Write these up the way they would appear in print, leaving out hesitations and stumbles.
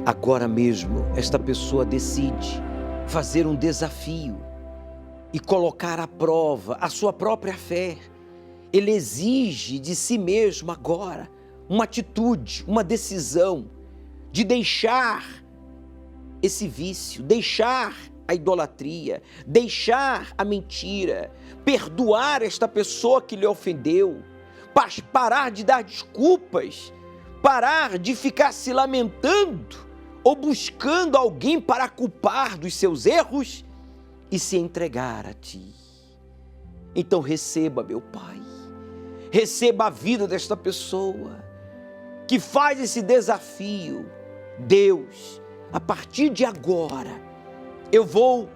Agora mesmo, esta pessoa decide fazer um desafio e colocar à prova a sua própria fé. Ele exige de si mesmo agora uma atitude, uma decisão de deixar esse vício, deixar a idolatria, deixar a mentira, perdoar esta pessoa que lhe ofendeu, parar de dar desculpas, parar de ficar se lamentando ou buscando alguém para culpar dos seus erros e se entregar a Ti. Então receba, meu Pai, receba a vida desta pessoa que faz esse desafio. Deus, a partir de agora, eu vou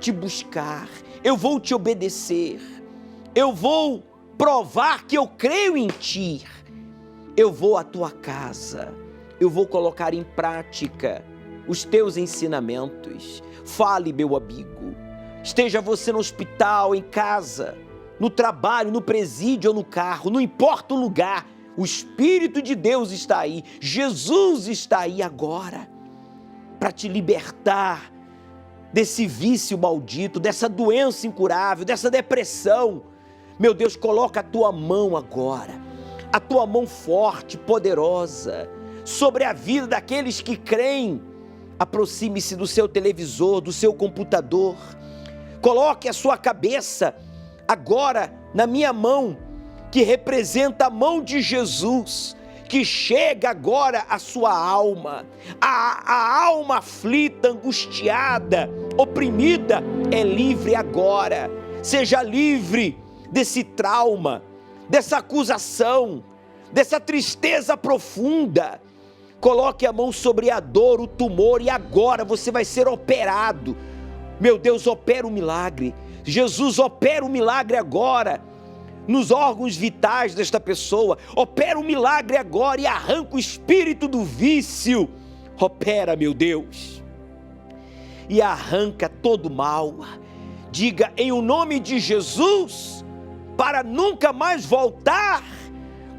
Te buscar, eu vou Te obedecer, eu vou provar que eu creio em Ti, eu vou à Tua casa, eu vou colocar em prática os Teus ensinamentos. Fale, meu amigo, esteja você no hospital, em casa, no trabalho, no presídio ou no carro, não importa o lugar, o Espírito de Deus está aí, Jesus está aí agora, para te libertar desse vício maldito, dessa doença incurável, dessa depressão. Meu Deus, coloca a Tua mão agora, a Tua mão forte, poderosa, sobre a vida daqueles que creem. Aproxime-se do seu televisor, do seu computador, coloque a sua cabeça agora na minha mão, que representa a mão de Jesus, que chega agora à sua alma, a alma aflita, angustiada, oprimida, é livre agora. Seja livre desse trauma, dessa acusação, dessa tristeza profunda. Coloque a mão sobre a dor, o tumor, e agora você vai ser operado. Meu Deus, opera o milagre. Jesus, opera o milagre agora nos órgãos vitais desta pessoa. Opera o milagre agora e arranca o espírito do vício. Opera, meu Deus, e arranca todo mal. Diga em o nome de Jesus, para nunca mais voltar.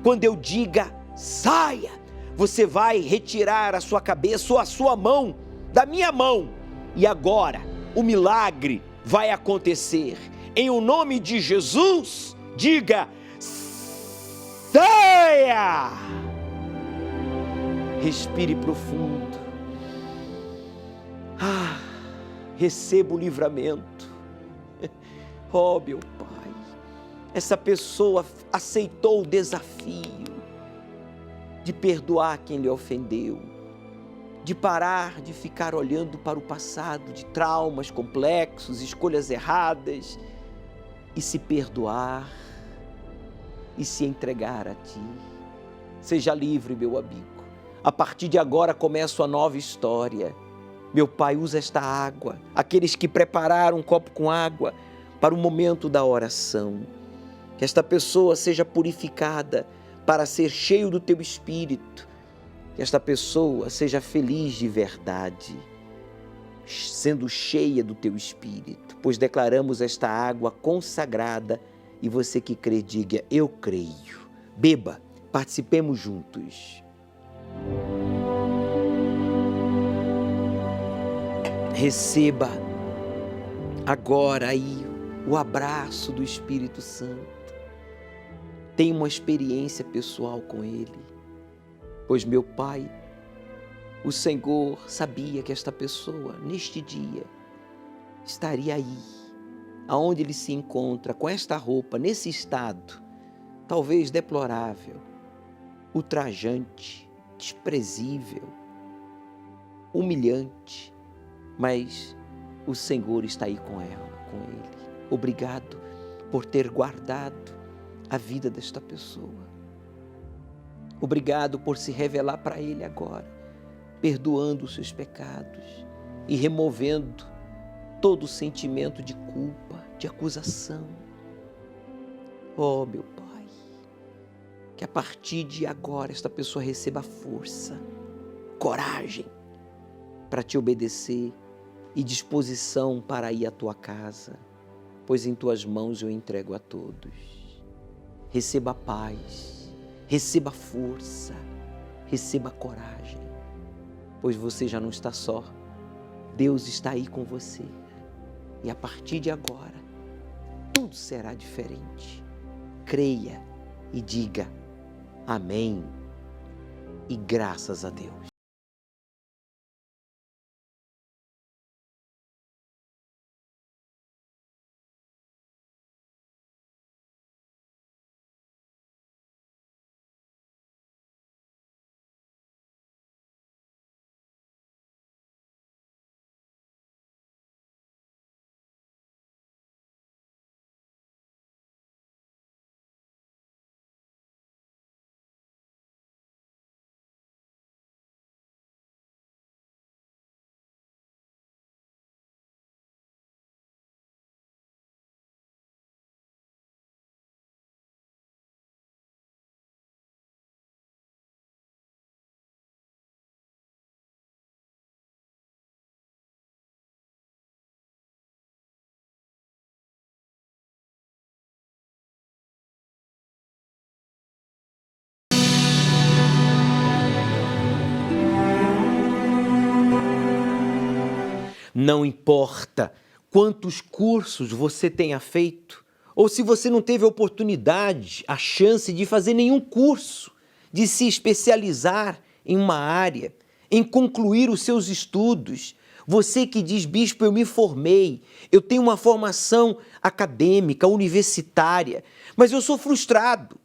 Quando eu diga saia, você vai retirar a sua cabeça ou a sua mão da minha mão, e agora o milagre vai acontecer. Em o nome de Jesus, diga saia. Respire profundo. Receba o livramento. Oh, meu Pai, essa pessoa aceitou o desafio de perdoar quem lhe ofendeu, de parar de ficar olhando para o passado, de traumas complexos, escolhas erradas, e se perdoar e se entregar a Ti. Seja livre, meu amigo. A partir de agora começa uma nova história. Meu Pai, usa esta água, aqueles que prepararam um copo com água para o momento da oração. Que esta pessoa seja purificada para ser cheio do Teu Espírito. Que esta pessoa seja feliz de verdade, sendo cheia do Teu Espírito, pois declaramos esta água consagrada, e você que crê, diga, eu creio. Beba, participemos juntos. Receba agora aí o abraço do Espírito Santo. Tenha uma experiência pessoal com Ele, pois, meu Pai, o Senhor sabia que esta pessoa, neste dia, estaria aí, aonde ele se encontra, com esta roupa, nesse estado, talvez deplorável, ultrajante, desprezível, humilhante, mas o Senhor está aí com ela, com ele. Obrigado por ter guardado a vida desta pessoa. Obrigado por se revelar para ele agora, perdoando os seus pecados e removendo todo o sentimento de culpa, de acusação. Oh, meu Pai, que a partir de agora esta pessoa receba força, coragem para te obedecer e disposição para ir à tua casa. pois em tuas mãos eu entrego a todos. Receba paz, receba força, receba coragem, pois você já não está só. Deus está aí com você. E a partir de agora, tudo será diferente. Creia e diga amém e graças a Deus. Não importa quantos cursos você tenha feito, ou se você não teve a oportunidade, a chance de fazer nenhum curso, de se especializar em uma área, em concluir os seus estudos. Você que diz, bispo, eu me formei, eu tenho uma formação acadêmica, universitária, mas eu sou frustrado,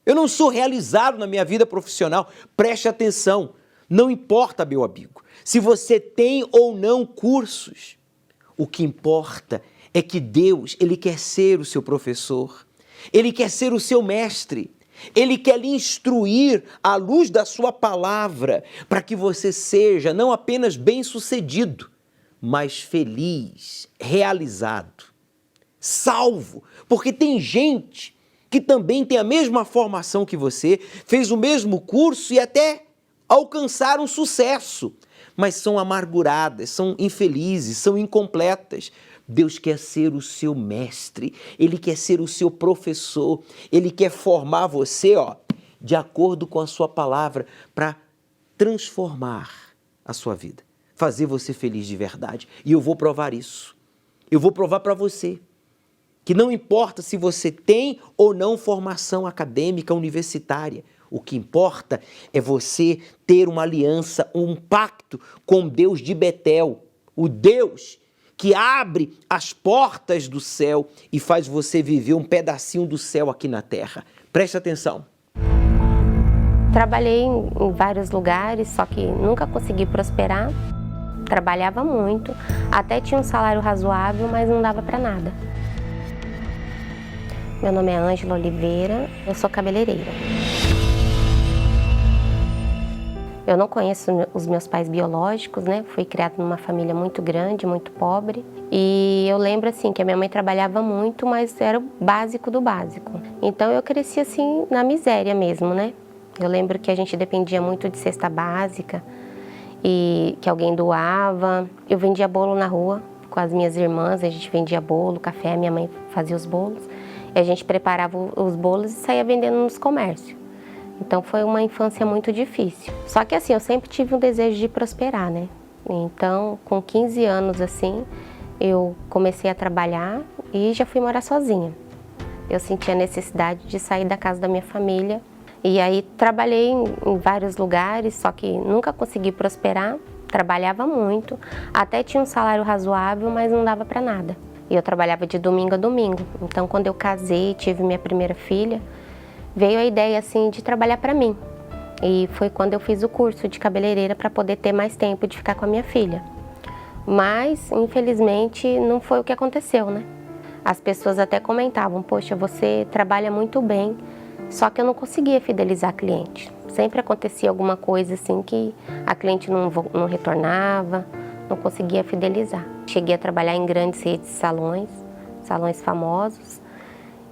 eu não sou realizado na minha vida profissional. Preste atenção, não importa, meu amigo, se você tem ou não cursos, o que importa é que Deus, Ele quer ser o seu professor, Ele quer ser o seu mestre, Ele quer lhe instruir à luz da sua palavra, para que você seja não apenas bem-sucedido, mas feliz, realizado, salvo, porque tem gente que também tem a mesma formação que você, fez o mesmo curso e até alcançaram sucesso, mas são amarguradas, são infelizes, são incompletas. Deus quer ser o seu mestre, Ele quer ser o seu professor, Ele quer formar você, de acordo com a sua palavra, para transformar a sua vida, fazer você feliz de verdade. E eu vou provar isso. Eu vou provar para você que não importa se você tem ou não formação acadêmica universitária, o que importa é você ter uma aliança, um pacto com Deus de Betel, o Deus que abre as portas do céu e faz você viver um pedacinho do céu aqui na terra. Preste atenção. Trabalhei em vários lugares, só que nunca consegui prosperar. Trabalhava muito, até tinha um salário razoável, mas não dava para nada. Meu nome é Ângela Oliveira, eu sou cabeleireira. Eu não conheço os meus pais biológicos, né? Fui criada numa família muito grande, muito pobre. E eu lembro, assim, que a minha mãe trabalhava muito, mas era o básico do básico. Então eu cresci, assim, na miséria mesmo, né? Eu lembro que a gente dependia muito de cesta básica e que alguém doava. Eu vendia bolo na rua com as minhas irmãs, a gente vendia bolo, café, minha mãe fazia os bolos. E a gente preparava os bolos e saía vendendo nos comércios. Então foi uma infância muito difícil. Só que assim, eu sempre tive um desejo de prosperar, né? Então, com 15 anos assim, eu comecei a trabalhar e já fui morar sozinha. Eu senti a necessidade de sair da casa da minha família. E aí trabalhei em vários lugares, só que nunca consegui prosperar. Trabalhava muito, até tinha um salário razoável, mas não dava para nada. E eu trabalhava de domingo a domingo. Então, quando eu casei, tive minha primeira filha, veio a ideia assim de trabalhar para mim. E foi quando eu fiz o curso de cabeleireira para poder ter mais tempo de ficar com a minha filha. Mas, infelizmente, não foi o que aconteceu, né? As pessoas até comentavam, poxa, você trabalha muito bem, só que eu não conseguia fidelizar a cliente. Sempre acontecia alguma coisa assim que a cliente não retornava, não conseguia fidelizar. Cheguei a trabalhar em grandes redes de salões famosos,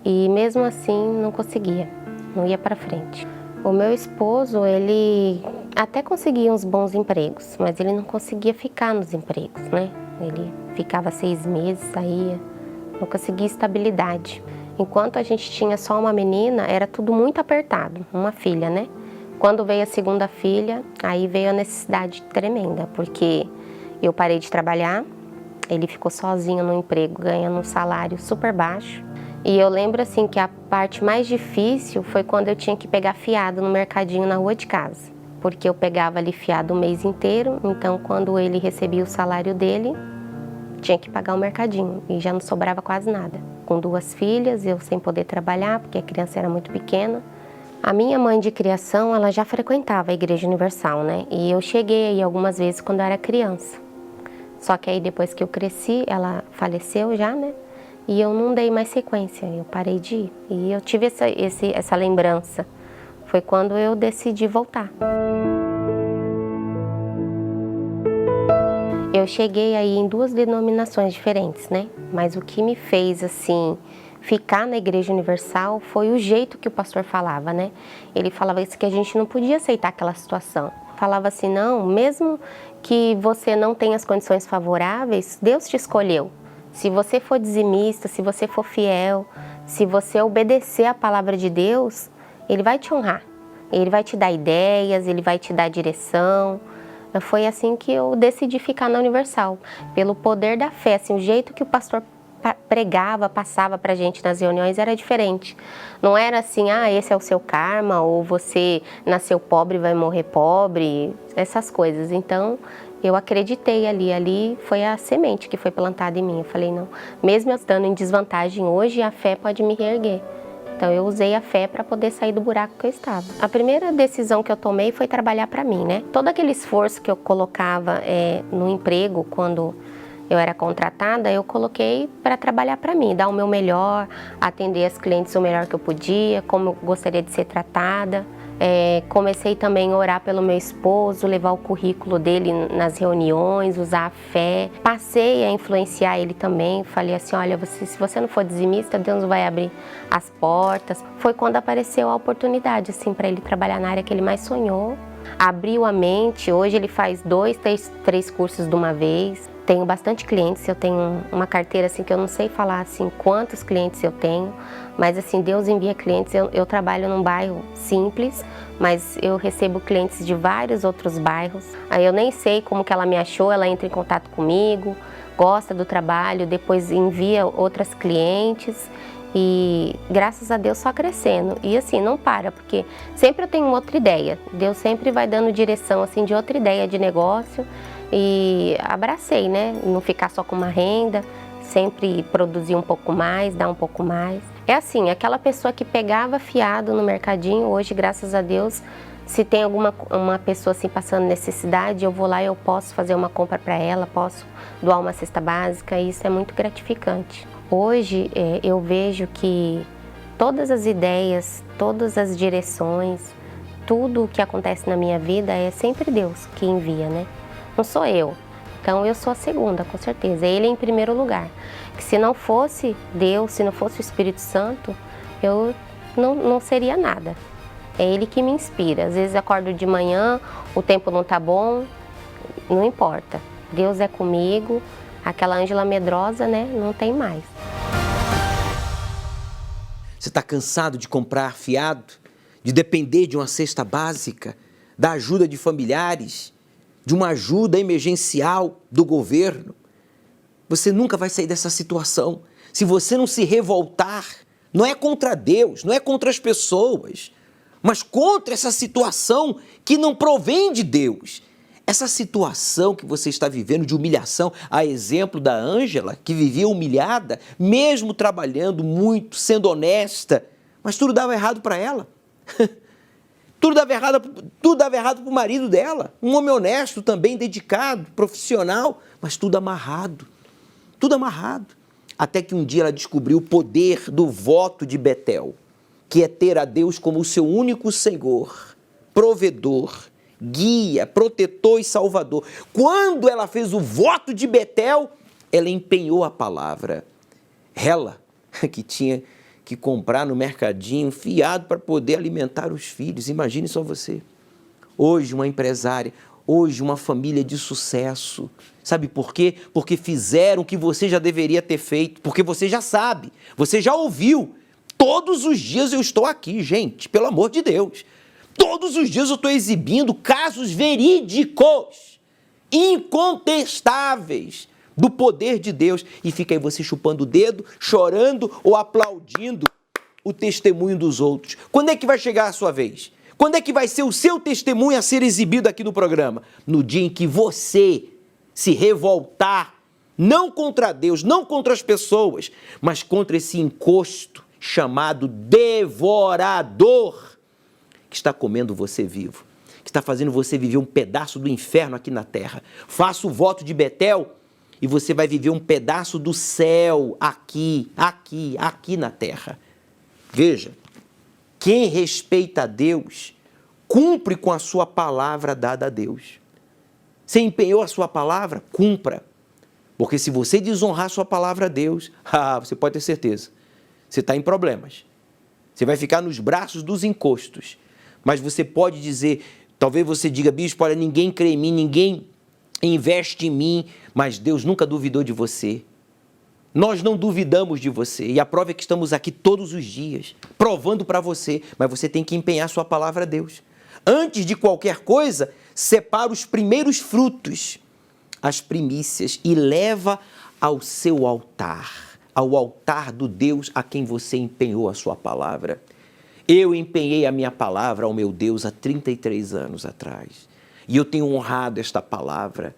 e mesmo assim não conseguia, não ia para frente. O meu esposo, ele até conseguia uns bons empregos, mas ele não conseguia ficar nos empregos, né? Ele ficava 6 meses, saía, não conseguia estabilidade. Enquanto a gente tinha só uma menina, era tudo muito apertado, uma filha, né? Quando veio a segunda filha, aí veio a necessidade tremenda, porque eu parei de trabalhar, ele ficou sozinho no emprego, ganhando um salário super baixo. E eu lembro assim que a parte mais difícil foi quando eu tinha que pegar fiado no mercadinho na rua de casa. Porque eu pegava ali fiado o mês inteiro, então quando ele recebia o salário dele, tinha que pagar o mercadinho e já não sobrava quase nada. Com 2 filhas, eu sem poder trabalhar, porque a criança era muito pequena. A minha mãe de criação, ela já frequentava a Igreja Universal, né? E eu cheguei aí algumas vezes quando eu era criança. Só que aí depois que eu cresci, ela faleceu já, né? E eu não dei mais sequência, eu parei de ir. E eu tive essa lembrança. Foi quando eu decidi voltar. Eu cheguei aí em 2 denominações diferentes, né? Mas o que me fez, assim, ficar na Igreja Universal foi o jeito que o pastor falava, né? Ele falava isso, que a gente não podia aceitar aquela situação. Falava assim, não, mesmo que você não tenha as condições favoráveis, Deus te escolheu. Se você for dizimista, se você for fiel, se você obedecer à palavra de Deus, Ele vai te honrar. Ele vai te dar ideias, Ele vai te dar direção. Foi assim que eu decidi ficar na Universal, pelo poder da fé. Assim, o jeito que o pastor pregava, passava pra gente nas reuniões era diferente. Não era assim, esse é o seu karma, ou você nasceu pobre e vai morrer pobre, essas coisas. Então, eu acreditei ali foi a semente que foi plantada em mim. Eu falei, não, mesmo eu estando em desvantagem hoje, a fé pode me reerguer. Então, eu usei a fé para poder sair do buraco que eu estava. A primeira decisão que eu tomei foi trabalhar para mim, né? Todo aquele esforço que eu colocava no emprego, quando eu era contratada, eu coloquei para trabalhar para mim, dar o meu melhor, atender as clientes o melhor que eu podia, como eu gostaria de ser tratada. Comecei também a orar pelo meu esposo, levar o currículo dele nas reuniões, usar a fé. Passei a influenciar ele também, falei assim, olha, se você não for dizimista, Deus vai abrir as portas. Foi quando apareceu a oportunidade assim, para ele trabalhar na área que ele mais sonhou. Abriu a mente, hoje ele faz 2, 3 cursos de uma vez. Tenho bastante clientes, eu tenho uma carteira assim que eu não sei falar assim quantos clientes eu tenho, mas assim, Deus envia clientes. Eu trabalho num bairro simples, mas eu recebo clientes de vários outros bairros. Aí eu nem sei como que ela me achou, ela entra em contato comigo, gosta do trabalho, depois envia outras clientes. E graças a Deus só crescendo. E assim, não para, porque sempre eu tenho outra ideia. Deus sempre vai dando direção assim de outra ideia de negócio. E abracei, né? Não ficar só com uma renda, sempre produzir um pouco mais, dar um pouco mais. É assim, aquela pessoa que pegava fiado no mercadinho, hoje, graças a Deus, se tem uma pessoa assim passando necessidade, eu vou lá e eu posso fazer uma compra para ela, posso doar uma cesta básica, e isso é muito gratificante. Hoje eu vejo que todas as ideias, todas as direções, tudo o que acontece na minha vida é sempre Deus que envia, né? Não sou eu. Então eu sou a segunda, com certeza. Ele em primeiro lugar. Que se não fosse Deus, se não fosse o Espírito Santo, eu não seria nada. É Ele que me inspira. Às vezes acordo de manhã, o tempo não tá bom, não importa. Deus é comigo. Aquela Ângela medrosa, né? Não tem mais. Você está cansado de comprar fiado? De depender de uma cesta básica? Da ajuda de familiares? De uma ajuda emergencial do governo? Você nunca vai sair dessa situação se você não se revoltar. Não é contra Deus, não é contra as pessoas, mas contra essa situação que não provém de Deus. Essa situação que você está vivendo de humilhação, a exemplo da Ângela, que vivia humilhada, mesmo trabalhando muito, sendo honesta, mas tudo dava errado para ela. Tudo dava errado para o marido dela, um homem honesto também, dedicado, profissional, mas tudo amarrado, Até que um dia ela descobriu o poder do voto de Betel, que é ter a Deus como o seu único Senhor, provedor, guia, protetor e salvador. Quando ela fez o voto de Betel, ela empenhou a palavra. Ela, que tinha que comprar no mercadinho fiado para poder alimentar os filhos. Imagine só você. Hoje, uma empresária, hoje uma família de sucesso. Sabe por quê? Porque fizeram o que você já deveria ter feito, porque você já sabe, você já ouviu. Todos os dias eu estou aqui, gente, pelo amor de Deus. Todos os dias eu estou exibindo casos verídicos, incontestáveis, do poder de Deus. E fica aí você chupando o dedo, chorando ou aplaudindo o testemunho dos outros. Quando é que vai chegar a sua vez? Quando é que vai ser o seu testemunho a ser exibido aqui no programa? No dia em que você se revoltar, não contra Deus, não contra as pessoas, mas contra esse encosto chamado devorador, que está comendo você vivo, que está fazendo você viver um pedaço do inferno aqui na terra. Faça o voto de Betel e você vai viver um pedaço do céu aqui na terra. Veja, quem respeita a Deus, cumpre com a sua palavra dada a Deus. Você empenhou a sua palavra? Cumpra. Porque se você desonrar a sua palavra a Deus, você pode ter certeza, você está em problemas. Você vai ficar nos braços dos encostos. Mas você pode dizer, talvez você diga, bispo, olha, ninguém crê em mim, ninguém investe em mim, mas Deus nunca duvidou de você. Nós não duvidamos de você. E a prova é que estamos aqui todos os dias, provando para você, mas você tem que empenhar a sua palavra a Deus. Antes de qualquer coisa, separa os primeiros frutos, as primícias, e leva ao seu altar, ao altar do Deus a quem você empenhou a sua palavra. Eu empenhei a minha palavra ao meu Deus há 33 anos atrás. E eu tenho honrado esta palavra,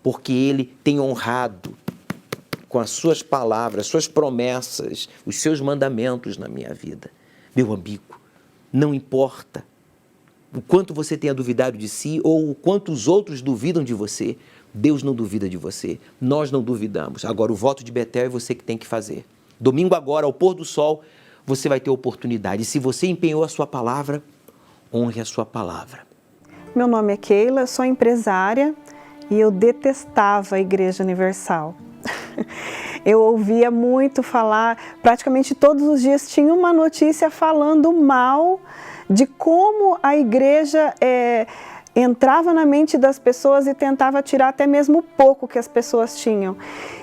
porque Ele tem honrado com as suas palavras, suas promessas, os seus mandamentos na minha vida. Meu amigo, não importa o quanto você tenha duvidado de si ou o quanto os outros duvidam de você, Deus não duvida de você, nós não duvidamos. Agora, o voto de Betel é você que tem que fazer. Domingo agora, ao pôr do sol, você vai ter oportunidade. E se você empenhou a sua palavra, honre a sua palavra. Meu nome é Keila, sou empresária e eu detestava a Igreja Universal. Eu ouvia muito falar, praticamente todos os dias tinha uma notícia falando mal de como a igreja entrava na mente das pessoas e tentava tirar até mesmo o pouco que as pessoas tinham.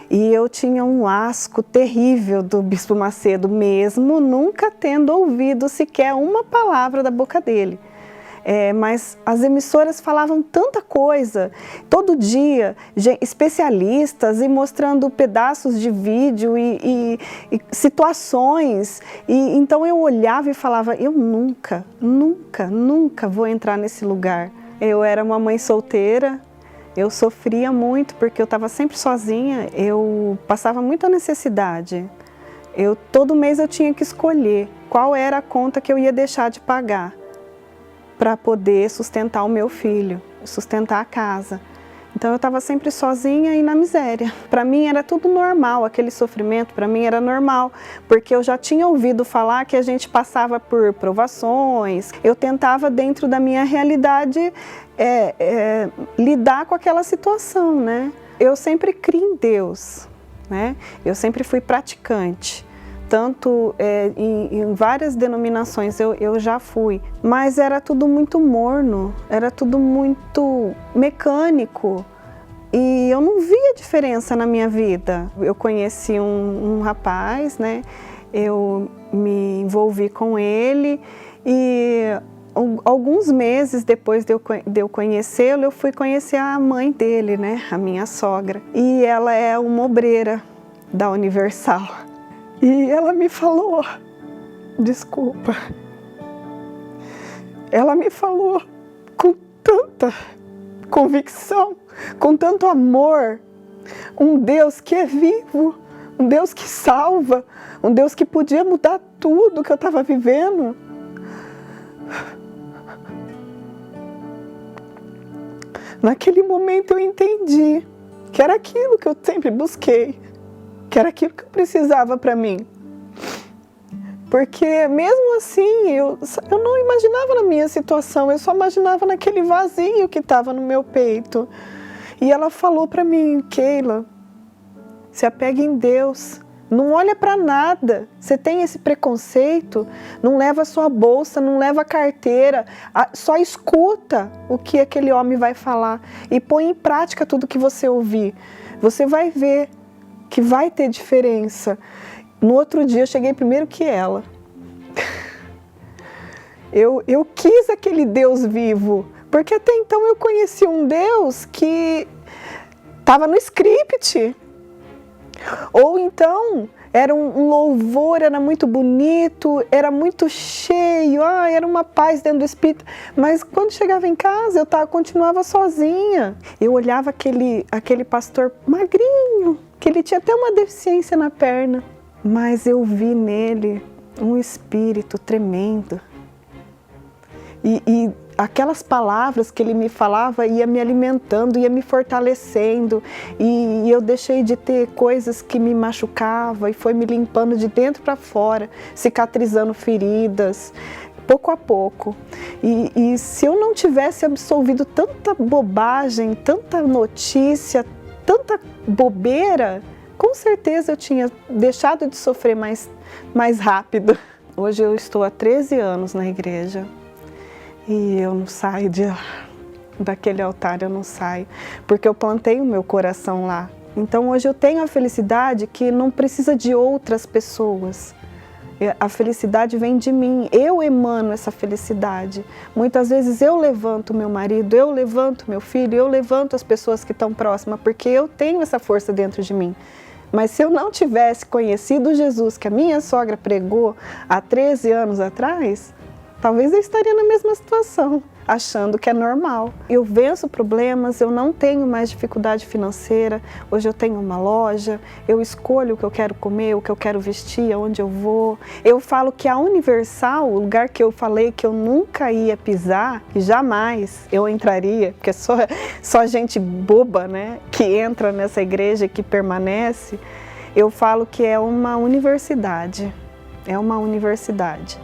E eu tinha um asco terrível do Bispo Macedo, mesmo nunca tendo ouvido sequer uma palavra da boca dele. Mas as emissoras falavam tanta coisa, todo dia, especialistas e mostrando pedaços de vídeo e situações. Então eu olhava e falava, eu nunca vou entrar nesse lugar. Eu era uma mãe solteira, eu sofria muito porque eu estava sempre sozinha, eu passava muita necessidade. Todo mês eu tinha que escolher qual era a conta que eu ia deixar de pagar para poder sustentar o meu filho, sustentar a casa. Então eu estava sempre sozinha e na miséria. Para mim era tudo normal, aquele sofrimento para mim era normal, porque eu já tinha ouvido falar que a gente passava por provações. Eu tentava dentro da minha realidade lidar com aquela situação, né? Eu sempre criei em Deus, né? Eu sempre fui praticante. Tanto em várias denominações eu já fui, mas era tudo muito morno, era tudo muito mecânico e eu não via diferença na minha vida. Eu conheci um rapaz, né? Eu me envolvi com ele e alguns meses depois de eu conhecê-lo, eu fui conhecer a mãe dele, né? A minha sogra. E ela é uma obreira da Universal. E ela me falou, desculpa, ela me falou com tanta convicção, com tanto amor, um Deus que é vivo, um Deus que salva, um Deus que podia mudar tudo que eu estava vivendo. Naquele momento eu entendi que era aquilo que eu sempre busquei, que era aquilo que eu precisava para mim. Porque mesmo assim, eu não imaginava na minha situação, eu só imaginava naquele vazio que estava no meu peito. E ela falou para mim, Keila, se apegue em Deus, não olha para nada. Você tem esse preconceito, não leva a sua bolsa, não leva a carteira, só escuta o que aquele homem vai falar e põe em prática tudo que você ouvir. Você vai ver que vai ter diferença. No outro dia eu cheguei primeiro que ela. Eu quis aquele Deus vivo, porque até então eu conheci um Deus que estava no script. Ou então era um louvor, era muito bonito, era muito cheio, era uma paz dentro do espírito. Mas quando chegava em casa, eu continuava sozinha. Eu olhava aquele pastor magrinho, que ele tinha até uma deficiência na perna. Mas eu vi nele um espírito tremendo. E aquelas palavras que ele me falava ia me alimentando, ia me fortalecendo. E eu deixei de ter coisas que me machucavam e foi me limpando de dentro para fora, cicatrizando feridas, pouco a pouco. E se eu não tivesse absolvido tanta bobagem, tanta notícia, tanta bobeira, com certeza eu tinha deixado de sofrer mais rápido. Hoje eu estou há 13 anos na igreja. E eu não saio daquele altar, eu não saio, porque eu plantei o meu coração lá. Então hoje eu tenho a felicidade que não precisa de outras pessoas. A felicidade vem de mim, eu emano essa felicidade. Muitas vezes eu levanto meu marido, eu levanto meu filho, eu levanto as pessoas que estão próximas, porque eu tenho essa força dentro de mim. Mas se eu não tivesse conhecido Jesus, que a minha sogra pregou há 13 anos atrás, talvez eu estaria na mesma situação, achando que é normal. Eu venço problemas, eu não tenho mais dificuldade financeira. Hoje eu tenho uma loja, eu escolho o que eu quero comer, o que eu quero vestir, aonde eu vou. Eu falo que a Universal, o lugar que eu falei que eu nunca ia pisar, que jamais eu entraria, porque só gente boba, né, que entra nessa igreja e que permanece, eu falo que é uma universidade. É uma universidade.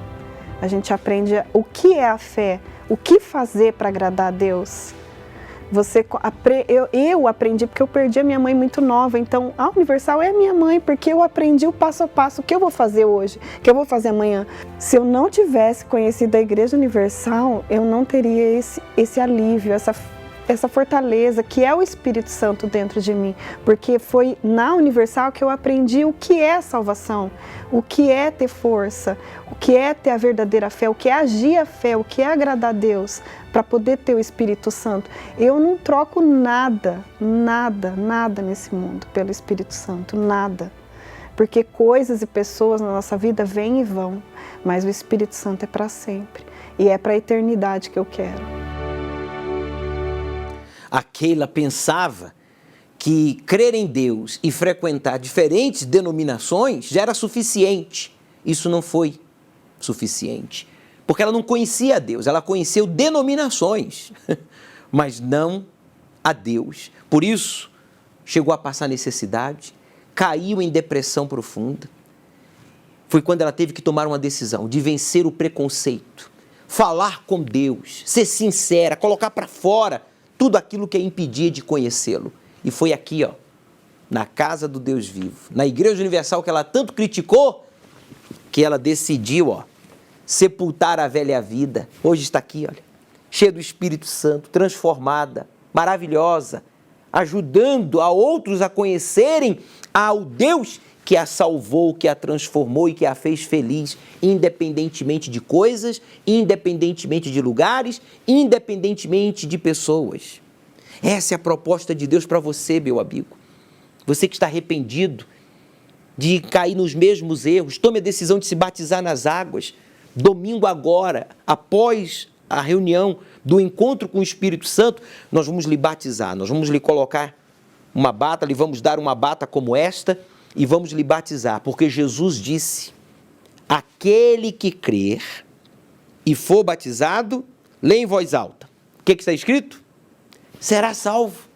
A gente aprende o que é a fé, o que fazer para agradar a Deus. Eu aprendi porque eu perdi a minha mãe muito nova, então a Universal é a minha mãe, porque eu aprendi o passo a passo, o que eu vou fazer hoje, o que eu vou fazer amanhã. Se eu não tivesse conhecido a Igreja Universal, eu não teria esse alívio, essa fortaleza que é o Espírito Santo dentro de mim, porque foi na Universal que eu aprendi o que é salvação, o que é ter força, o que é ter a verdadeira fé, o que é agir a fé, o que é agradar a Deus, para poder ter o Espírito Santo. Eu não troco nada nesse mundo pelo Espírito Santo, nada. Porque coisas e pessoas na nossa vida vêm e vão, mas o Espírito Santo é para sempre e é para a eternidade que eu quero. A Keila pensava que crer em Deus e frequentar diferentes denominações já era suficiente. Isso não foi suficiente, porque ela não conhecia a Deus, ela conheceu denominações, mas não a Deus. Por isso, chegou a passar necessidade, caiu em depressão profunda. Foi quando ela teve que tomar uma decisão de vencer o preconceito, falar com Deus, ser sincera, colocar para fora tudo aquilo que a impedia de conhecê-lo. E foi aqui, na casa do Deus vivo, na Igreja Universal que ela tanto criticou, que ela decidiu, sepultar a velha vida. Hoje está aqui, cheia do Espírito Santo, transformada, maravilhosa, ajudando a outros a conhecerem ao Deus que a salvou, que a transformou e que a fez feliz, independentemente de coisas, independentemente de lugares, independentemente de pessoas. Essa é a proposta de Deus para você, meu amigo. Você que está arrependido de cair nos mesmos erros, tome a decisão de se batizar nas águas. Domingo agora, após a reunião do encontro com o Espírito Santo, nós vamos lhe batizar, nós vamos lhe colocar uma bata, lhe vamos dar uma bata como esta, e vamos lhe batizar, porque Jesus disse, aquele que crer e for batizado, lê em voz alta. O que está escrito? Será salvo.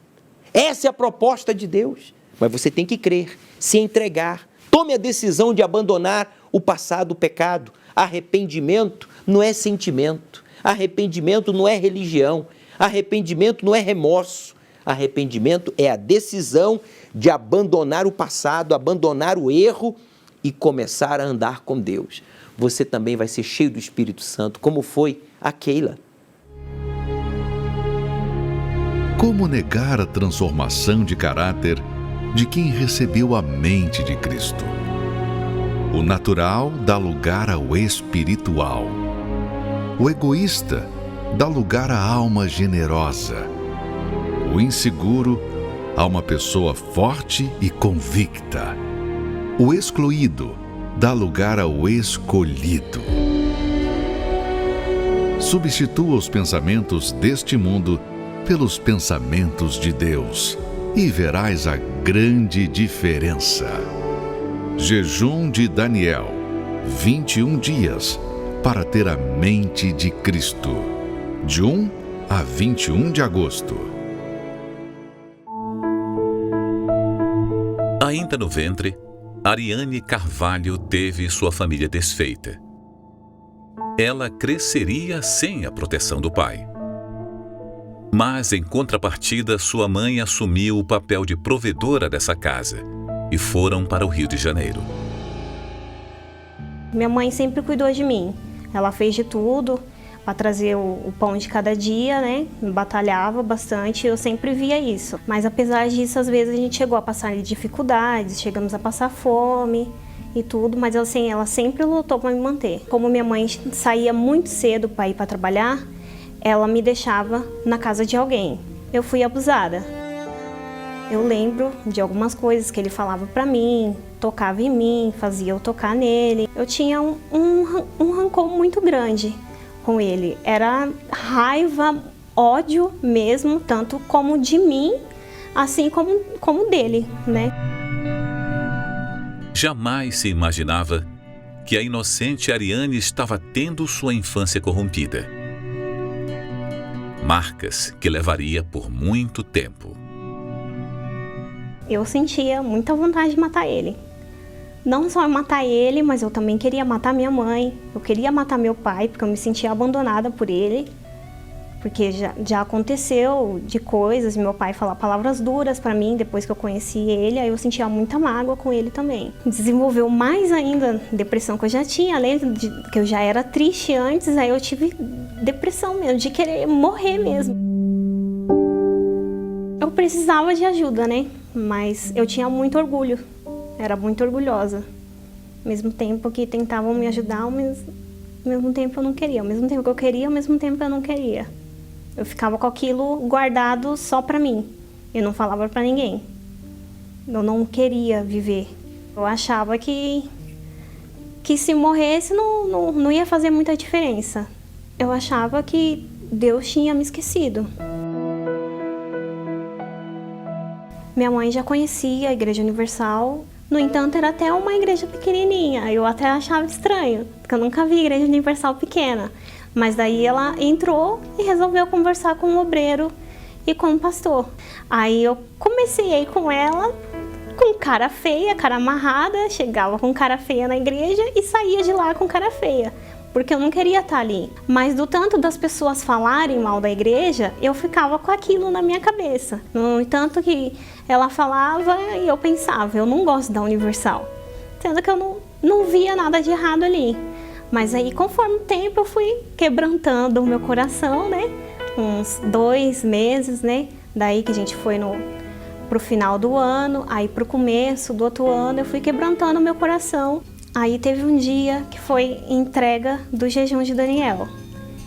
Essa é a proposta de Deus. Mas você tem que crer, se entregar. Tome a decisão de abandonar o passado, o pecado. Arrependimento não é sentimento. Arrependimento não é religião. Arrependimento não é remorso. Arrependimento é a decisão de abandonar o passado, abandonar o erro e começar a andar com Deus. Você também vai ser cheio do Espírito Santo, como foi a Keila. Como negar a transformação de caráter de quem recebeu a mente de Cristo? O natural dá lugar ao espiritual. O egoísta dá lugar à alma generosa. O inseguro a uma pessoa forte e convicta. O excluído dá lugar ao escolhido. Substitua os pensamentos deste mundo pelos pensamentos de Deus e verás a grande diferença. Jejum de Daniel, 21 dias para ter a mente de Cristo, de 1 a 21 de agosto. Ainda no ventre, Ariane Carvalho teve sua família desfeita. Ela cresceria sem a proteção do pai. Mas, em contrapartida, sua mãe assumiu o papel de provedora dessa casa e foram para o Rio de Janeiro. Minha mãe sempre cuidou de mim. Ela fez de tudo para trazer o pão de cada dia, né? Batalhava bastante, eu sempre via isso. Mas apesar disso, às vezes a gente chegou a passar dificuldades, chegamos a passar fome e tudo, mas assim, ela sempre lutou para me manter. Como minha mãe saía muito cedo para ir para trabalhar, ela me deixava na casa de alguém. Eu fui abusada. Eu lembro de algumas coisas que ele falava para mim, tocava em mim, fazia eu tocar nele. Eu tinha um rancor muito grande com ele. Era raiva, ódio mesmo, tanto como de mim, assim como dele, né? Jamais se imaginava que a inocente Ariane estava tendo sua infância corrompida. Marcas que levaria por muito tempo. Eu sentia muita vontade de matar ele. Não só matar ele, mas eu também queria matar minha mãe. Eu queria matar meu pai, porque eu me sentia abandonada por ele. Porque já aconteceu de coisas, meu pai falar palavras duras para mim depois que eu conheci ele, aí eu sentia muita mágoa com ele também. Desenvolveu mais ainda a depressão que eu já tinha, além de que eu já era triste antes, aí eu tive depressão mesmo, de querer morrer mesmo. Eu precisava de ajuda, né? Mas eu tinha muito orgulho, era muito orgulhosa. Ao mesmo tempo que tentavam me ajudar, mas ao mesmo tempo eu não queria. Ao mesmo tempo que eu queria, ao mesmo tempo eu não queria. Eu ficava com aquilo guardado só pra mim. Eu não falava pra ninguém. Eu não queria viver. Eu achava que se morresse não ia fazer muita diferença. Eu achava que Deus tinha me esquecido. Minha mãe já conhecia a Igreja Universal. No entanto, era até uma igreja pequenininha. Eu até achava estranho, porque eu nunca vi Igreja Universal pequena. Mas daí ela entrou e resolveu conversar com o obreiro e com o pastor. Aí eu comecei a ir com ela, com cara feia, cara amarrada, chegava com cara feia na igreja e saía de lá com cara feia, porque eu não queria estar ali. Mas do tanto das pessoas falarem mal da igreja, eu ficava com aquilo na minha cabeça. No entanto que ela falava e eu pensava, eu não gosto da Universal, sendo que eu não via nada de errado ali. Mas aí, conforme o tempo, eu fui quebrantando o meu coração, né? Uns 2 meses, né? Daí que a gente foi pro final do ano, aí pro começo do outro ano, eu fui quebrantando o meu coração. Aí teve um dia que foi entrega do jejum de Daniel.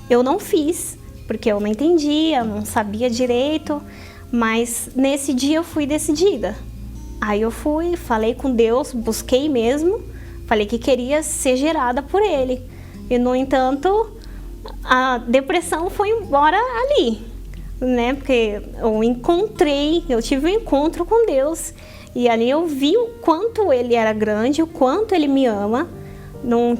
Eu não fiz, porque eu não entendia, não sabia direito, mas nesse dia eu fui decidida. Aí eu fui, falei com Deus, busquei mesmo, falei que queria ser gerada por Ele. E, no entanto, a depressão foi embora ali, né? Porque eu tive um encontro com Deus. E ali eu vi o quanto Ele era grande, o quanto Ele me ama. Não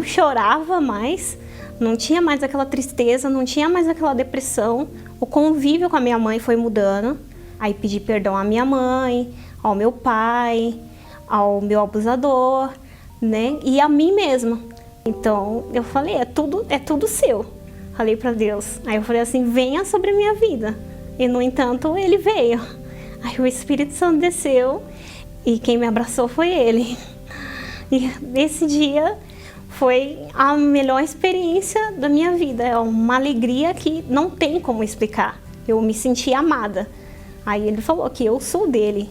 chorava mais, não tinha mais aquela tristeza, não tinha mais aquela depressão. O convívio com a minha mãe foi mudando. Aí pedi perdão à minha mãe, ao meu pai, ao meu abusador, né? E a mim mesma. Então eu falei, é tudo seu. Falei para Deus. Aí eu falei assim, venha sobre a minha vida. E, no entanto, ele veio. Aí o Espírito Santo desceu e quem me abraçou foi ele. E esse dia foi a melhor experiência da minha vida. É uma alegria que não tem como explicar. Eu me senti amada. Aí ele falou que eu sou dele.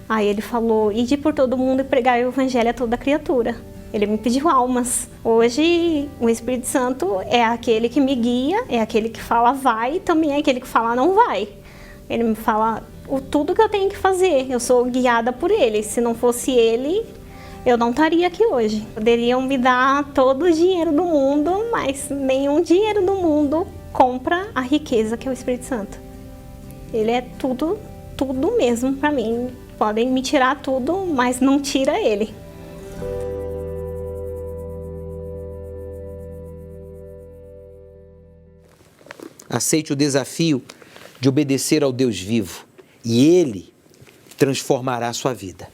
Aí ele falou, ide por todo mundo e pregar o evangelho a toda criatura. Ele me pediu almas. Hoje, o Espírito Santo é aquele que me guia, é aquele que fala vai e também é aquele que fala não vai. Ele me fala tudo que eu tenho que fazer. Eu sou guiada por ele. Se não fosse ele, eu não estaria aqui hoje. Poderiam me dar todo o dinheiro do mundo, mas nenhum dinheiro do mundo compra a riqueza que é o Espírito Santo. Ele é tudo mesmo para mim. Podem me tirar tudo, mas não tira ele. Aceite o desafio de obedecer ao Deus vivo e Ele transformará a sua vida.